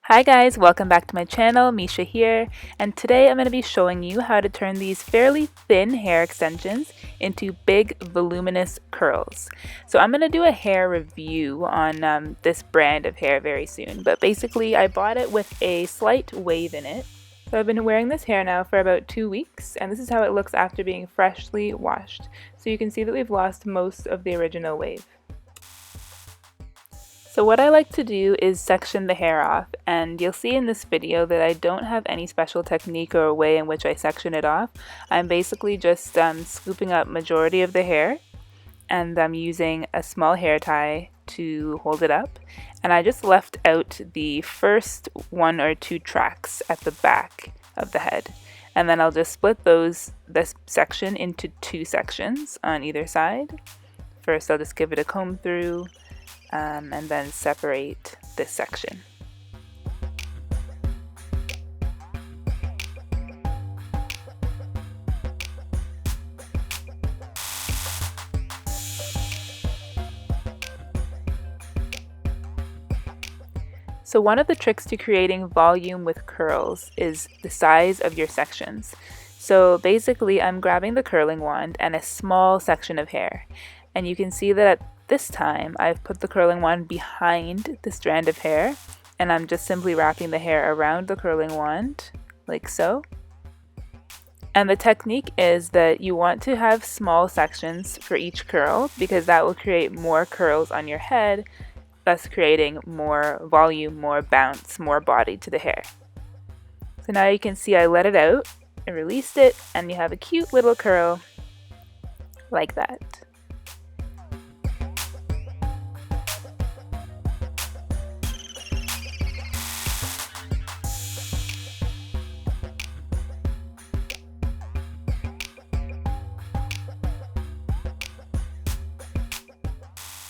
Hi guys, welcome back to my channel, Misha here, and today I'm going to be showing you how to turn these fairly thin hair extensions into big voluminous curls. So I'm going to do a hair review on this brand of hair very soon, but basically I bought it with a slight wave in it. So I've been wearing this hair now for about 2 weeks, and this is how it looks after being freshly washed. So you can see that we've lost most of the original wave. So what I like to do is section the hair off, and you'll see in this video that I don't have any special technique or way in which I section it off. I'm basically just scooping up majority of the hair, and I'm using a small hair tie to hold it up, and I just left out the first 1 or 2 tracks at the back of the head, and then I'll just split this section into 2 sections on either side. First I'll just give it a comb through, and then separate this section. So one of the tricks to creating volume with curls is the size of your sections. So basically I'm grabbing the curling wand and a small section of hair, and you can see that at this time I've put the curling wand behind the strand of hair, and I'm just simply wrapping the hair around the curling wand like so. And the technique is that you want to have small sections for each curl because that will create more curls on your head, thus creating more volume, more bounce, more body to the hair. So now you can see I let it out, I released it, and you have a cute little curl like that.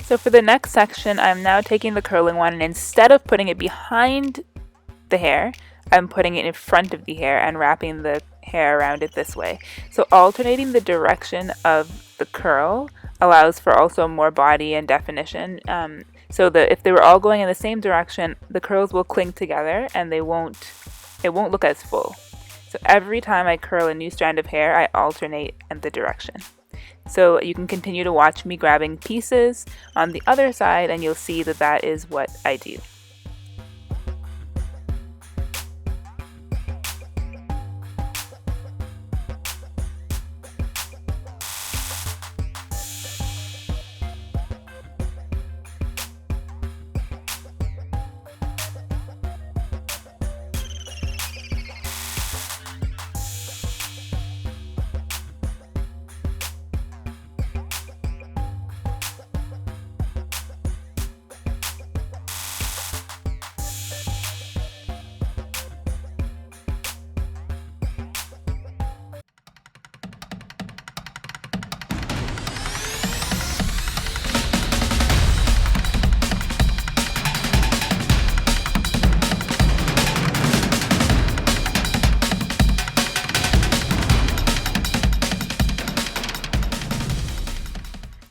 So for the next section, I'm now taking the curling wand, and instead of putting it behind the hair, I'm putting it in front of the hair and wrapping the hair around it this way. So alternating the direction of the curl allows for also more body and definition. So that if they were all going in the same direction, the curls will cling together and it won't look as full. So every time I curl a new strand of hair, I alternate in the direction. So you can continue to watch me grabbing pieces on the other side, and you'll see that that is what I do.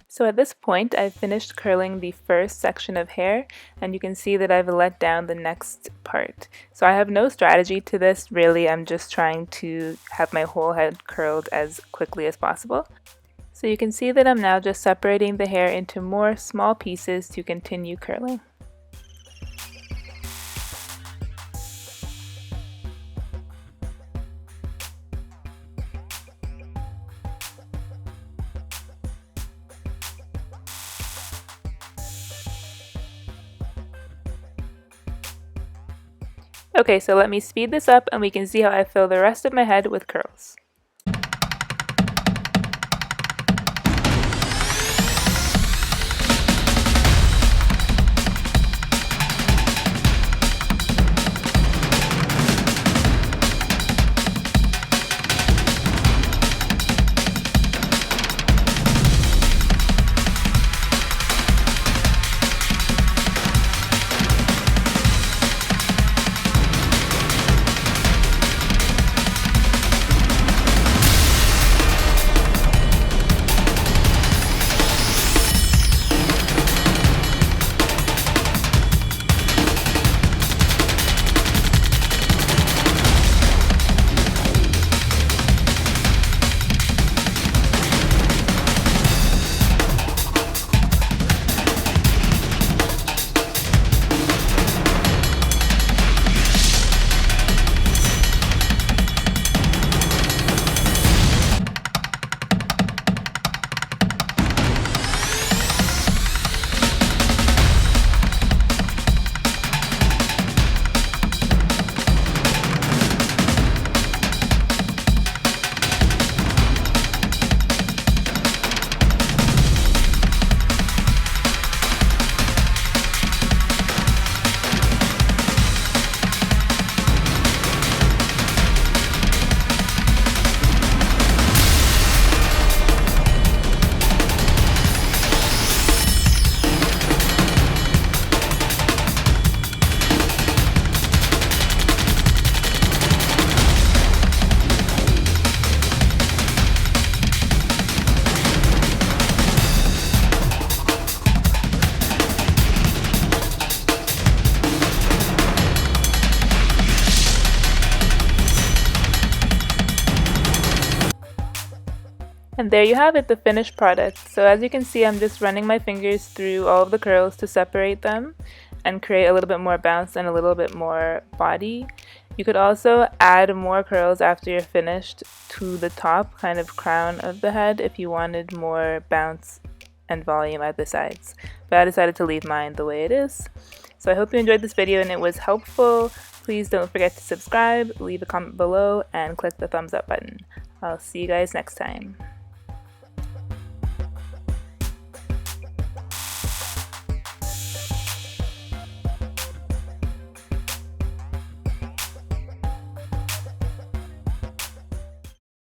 So at this point, I've finished curling the first section of hair, and you can see that I've let down the next part. So I have no strategy to this, really. I'm just trying to have my whole head curled as quickly as possible. So you can see that I'm now just separating the hair into more small pieces to continue curling. Okay, so let me speed this up and we can see how I fill the rest of my head with curls. And there you have it, the finished product. So as you can see, I'm just running my fingers through all of the curls to separate them and create a little bit more bounce and a little bit more body. You could also add more curls after you're finished to the top, kind of crown of the head, if you wanted more bounce and volume at the sides. But I decided to leave mine the way it is. So I hope you enjoyed this video and it was helpful. Please don't forget to subscribe, leave a comment below, and click the thumbs up button. I'll see you guys next time.